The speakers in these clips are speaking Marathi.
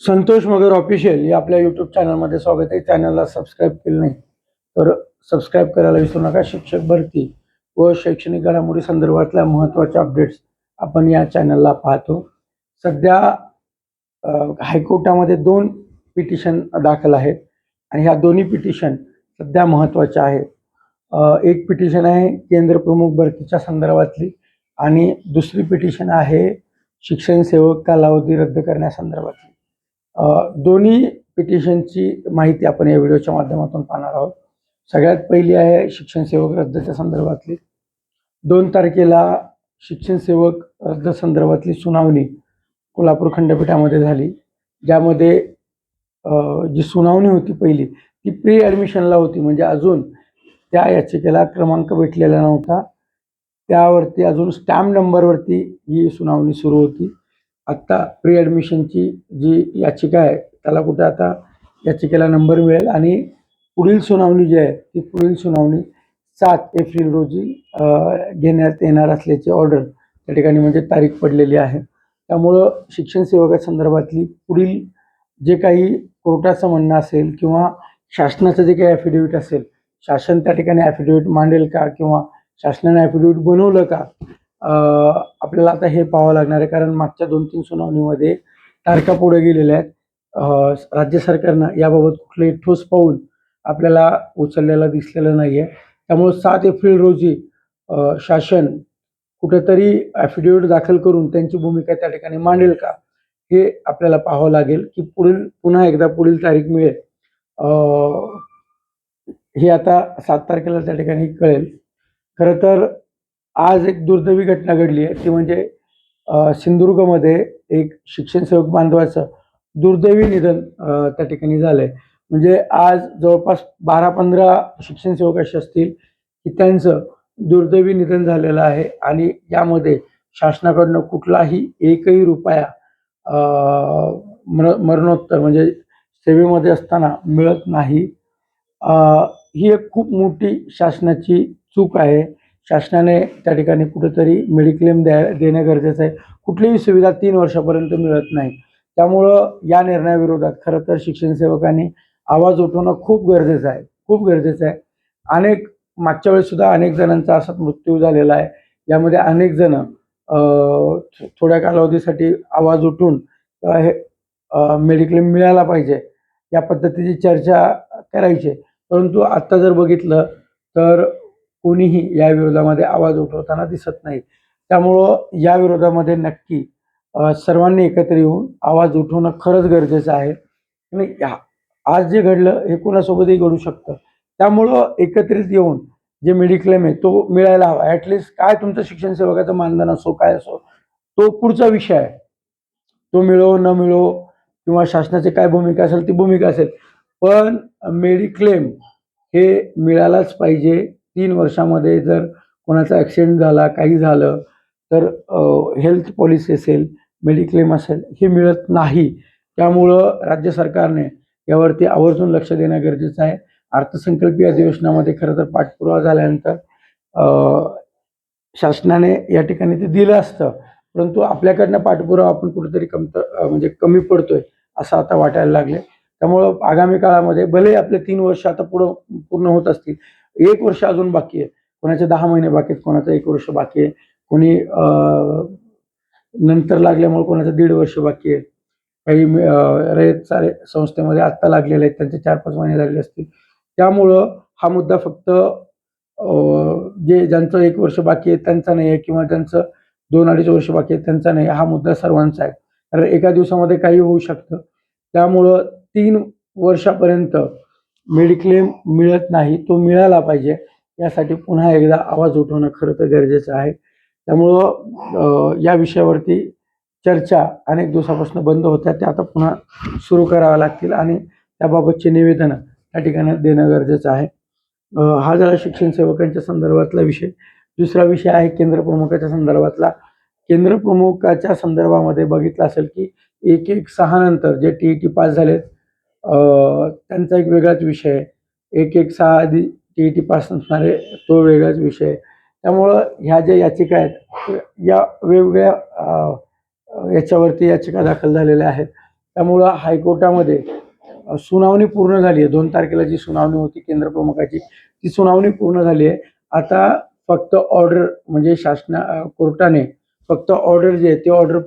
संतोष मगर ऑफिशियल या आपल्या यूट्यूब चॅनलमध्ये स्वागत आहे. चॅनलला सबस्क्राईब केलं नाही तर सबस्क्राईब करायला विसरू नका. शिक्षक भरती व शैक्षणिक घडामोडी संदर्भातल्या महत्त्वाच्या अपडेट्स आपण या चॅनलला पाहतो. सध्या हायकोर्टामध्ये 2 पिटिशन दाखल आहेत आणि ह्या दोन्ही पिटिशन सध्या महत्त्वाच्या आहेत. एक पिटिशन आहे केंद्र प्रमुख भरतीच्या संदर्भातली आणि दुसरी पिटिशन आहे शिक्षण सेवक कालावधी रद्द करण्यासंदर्भातली. दोन्ही पिटिशनची माहिती आपण या व्हिडिओच्या माध्यमातून पाहणार आहोत. सगळ्यात पहिली आहे शिक्षण सेवक रद्दच्या संदर्भातली. 2 तारखेला शिक्षण सेवक रद्द संदर्भातली सुनावणी कोल्हापूर खंडपीठामध्ये झाली, ज्यामध्ये जी सुनावणी होती पहिली ती प्री ॲडमिशनला होती, म्हणजे अजून त्या याचिकेला क्रमांक भेटलेला नव्हता. त्यावरती अजून स्टॅम्प नंबरवरती ही सुनावणी सुरू होती. आत्ता प्री ॲडमिशनची जी याचिका आहे त्याला कुठे आता याचिकेला नंबर मिळेल आणि पुढील सुनावणी जी आहे ती पुढील सुनावणी 7 एप्रिल रोजी घेण्यात येणार असल्याची ऑर्डर त्या ठिकाणी म्हणजे तारीख पडलेली आहे. त्यामुळं शिक्षण सेवकासंदर्भातली पुढील जे काही कोर्टाचं म्हणणं असेल किंवा शासनाचं जे काही ॲफिडेविट असेल, शासन त्या ठिकाणी ॲफिडेविट मांडेल का किंवा शासनाने ॲफिडेविट बनवलं का, आपल्याला आता हे पाहावं लागणार आहे. कारण मागच्या 2-3 सुनावणीमध्ये तारखा पुढे गेलेल्या आहेत. राज्य सरकारनं याबाबत कुठलंही ठोस पाऊल आपल्याला उचललेलं दिसलेलं नाही आहे. त्यामुळे 7 एप्रिल रोजी शासन कुठेतरी ॲफिडेविट दाखल करून त्यांची भूमिका त्या ठिकाणी मांडेल का, हे आपल्याला पाहावं लागेल. की पुन्हा एकदा पुढील तारीख मिळेल हे आता 7 तारखेला त्या ठिकाणी कळेल. खरं तर आज एक दुर्दैवी घटना घडली आहे, ती म्हणजे सिंधुदुर्गमध्ये एक शिक्षण सेवक बांधवाचं दुर्दैवी निधन त्या ठिकाणी झालं आहे. म्हणजे आज जवळपास 12-15 शिक्षण सेवक असे असतील की त्यांचं दुर्दैवी निधन झालेलं आहे आणि यामध्ये शासनाकडनं कुठलाही एकही रुपया मरणोत्तर म्हणजे सेवेमध्ये असताना मिळत नाही. ही एक खूप मोठी शासनाची चूक आहे. शासनाने त्या ठिकाणी कुठेतरी मेडिक्लेम देणं गरजेचं आहे. कुठलीही सुविधा 3 वर्षापर्यंत मिळत नाही. त्यामुळं या निर्णयाविरोधात खरं तर शिक्षण सेवकांनी आवाज उठवणं खूप गरजेचं आहे, खूप गरजेचं आहे. मागच्या वेळेस सुद्धा अनेक जणांचा असाच मृत्यू झालेला आहे. यामध्ये अनेक जण थोड्या कालावधीसाठी आवाज उठून हे मेडिक्लेम मिळाला पाहिजे या पद्धतीची चर्चा करायची. परंतु आत्ता जर बघितलं तर कोणीही या विरोधामध्ये आवाज उठवताना दिसत नाही. त्यामुळं या विरोधामध्ये नक्की सर्वांनी एकत्र येऊन आवाज उठवणं खरंच गरजेचं आहे. आणि आज जे घडलं हे कोणासोबतही घडू शकतं. त्यामुळं एकत्रित येऊन जे मेडिक्लेम आहे तो मिळायला हवा. ॲटलिस्ट काय तुमचं शिक्षण सेवकाचं मानधन असो काय असो तो पुढचा विषय आहे. तो मिळो न मिळो किंवा शासनाची काय भूमिका असेल ती भूमिका असेल, पण मेडिक्लेम हे मिळालाच पाहिजे. 3 वर्षामध्ये जर कोणाचा ॲक्सिडेंट झाला, काही झालं तर हेल्थ पॉलिसी असेल, मेडिक्लेम असेल, हे मिळत नाही. त्यामुळं राज्य सरकारने यावरती आवर्जून लक्ष देणं गरजेचं आहे. अर्थसंकल्पीय अधिवेशनामध्ये खरं तर पाठपुरावा झाल्यानंतर शासनाने या ठिकाणी ते दिलं असतं, परंतु आपल्याकडनं पाठपुरावा आपण कुठेतरी म्हणजे कमी पडतोय असं आता वाटायला लागले. त्यामुळं आगामी काळामध्ये भले आपले 3 वर्ष आता पूर्ण होत असतील, 1 वर्ष अजून बाकी आहे. कोणाचे 10 महिने बाकी आहेत, कोणाचं 1 वर्ष बाकी आहे, कोणी नंतर लागल्यामुळे कोणाचं 1.5 वर्ष बाकी आहे. काही रयत सारे संस्थेमध्ये आत्ता लागलेले आहेत, त्यांचे 4-5 महिने झालेले असतील. त्यामुळं हा मुद्दा फक्त ज्यांचं 1 वर्ष बाकी आहे त्यांचा नाही आहे किंवा ज्यांचं 2-2.5 वर्ष बाकी आहे त्यांचा नाही, हा मुद्दा सर्वांचा आहे. कारण एका दिवसामध्ये काही होऊ शकतं. त्यामुळं 3 वर्षापर्यंत मेडिक्लेम मिळत नाही, तो मिळाला पाहिजे. यासाठी पुन्हा एकदा आवाज उठवणं खरं तर गरजेचं आहे. त्यामुळं या विषयावरती चर्चा अनेक दिवसापासून बंद होत्या, त्या आता पुन्हा सुरू कराव्या लागतील आणि त्याबाबतची निवेदनं त्या ठिकाणी देणं गरजेचं आहे. हा झाला शिक्षण सेवकांच्या संदर्भातला विषय. दुसरा विषय आहे केंद्र प्रमुखाच्या संदर्भातला. केंद्र प्रमुखाच्या संदर्भामध्ये बघितलं असेल की 1-1-6 नंतर जे TET पास झालेत त्यांचा एक वेगळाच विषय आहे. 1-1-6 आधी TET पास नसणारे तो वेगळाच विषय आहे. त्यामुळं ह्या ज्या याचिका आहेत या वेगवेगळ्या याच्यावरती याचिका दाखल झालेल्या आहेत. त्यामुळं हायकोर्टामध्ये सुनावणी पूर्ण झाली आहे. 2 तारखेला जी सुनावणी होती केंद्र प्रमुखाची, ती सुनावणी पूर्ण झाली आहे. आता फक्त ऑर्डर म्हणजे कोर्टाने फक्त ऑर्डर जे आहे ते ऑर्डर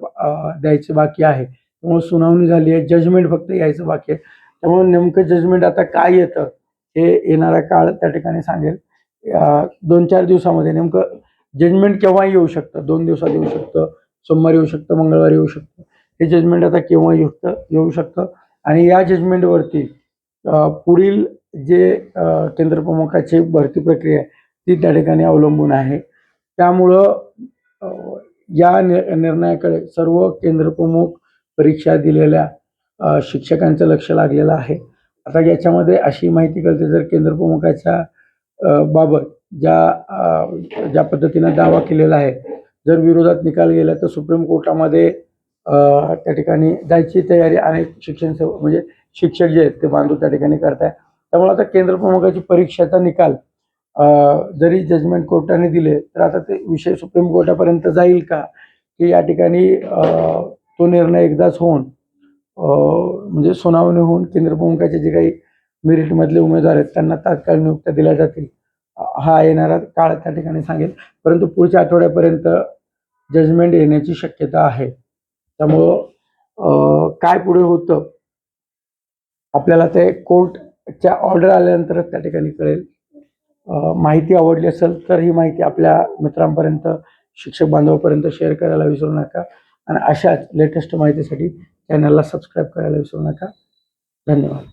द्यायचं बाकी आहे. त्यामुळे सुनावणी झाली आहे, जजमेंट फक्त यायचं बाकी आहे. त्यामुळे नेमकं जजमेंट आता काय येतं हे येणारा काळ त्या ठिकाणी सांगेल. 2-4 दिवसामध्ये नेमकं जजमेंट केव्हाही येऊ शकतं. 2 दिवसात येऊ शकतं, सोमवारी येऊ शकतं, मंगळवारी येऊ शकतं. हे जजमेंट आता केव्हा येऊ शकतं आणि या जजमेंटवरती पुढील जे केंद्रप्रमुखाची भरती प्रक्रिया आहे ती त्या ठिकाणी अवलंबून आहे. त्यामुळं या निर्णयाकडे सर्व केंद्रप्रमुख परीक्षा दिलेल्या शिक्षकांचं लक्ष लागलेलं आहे. आता याच्यामध्ये अशी माहिती कळते, जर केंद्रप्रमुखाच्या बाबत ज्या पद्धतीनं दावा केलेला आहे, जर विरोधात निकाल गेला तर सुप्रीम कोर्टामध्ये त्या ठिकाणी जायची तयारी अनेक म्हणजे शिक्षक जे आहेत ते बांधव त्या ठिकाणी करत आहे. त्यामुळे आता केंद्रप्रमुखाची परीक्षेचा निकाल जरी जजमेंट कोर्टाने दिले तर आता ते विषय सुप्रीम कोर्टापर्यंत जाईल का, की या ठिकाणी तो निर्णय एकदाच होऊन म्हणजे सुनावणी होऊन केंद्रप्रमुखाचे जे काही मेरिटमधले उमेदवार आहेत त्यांना तात्काळ नियुक्त्या दिल्या जातील, हा येणारा काळ त्या ठिकाणी सांगेल. परंतु पुढच्या आठवड्यापर्यंत जजमेंट येण्याची शक्यता आहे. त्यामुळं काय पुढे होतं आपल्याला ते कोर्टच्या ऑर्डर आल्यानंतरच त्या ठिकाणी कळेल. माहिती आवडली असेल तर ही माहिती आपल्या मित्रांपर्यंत, शिक्षक बांधवांपर्यंत शेअर करायला विसरू नका आणि अशाच लेटेस्ट माहितीसाठी चॅनलला सबस्क्राईब करायला विसरू नका. धन्यवाद.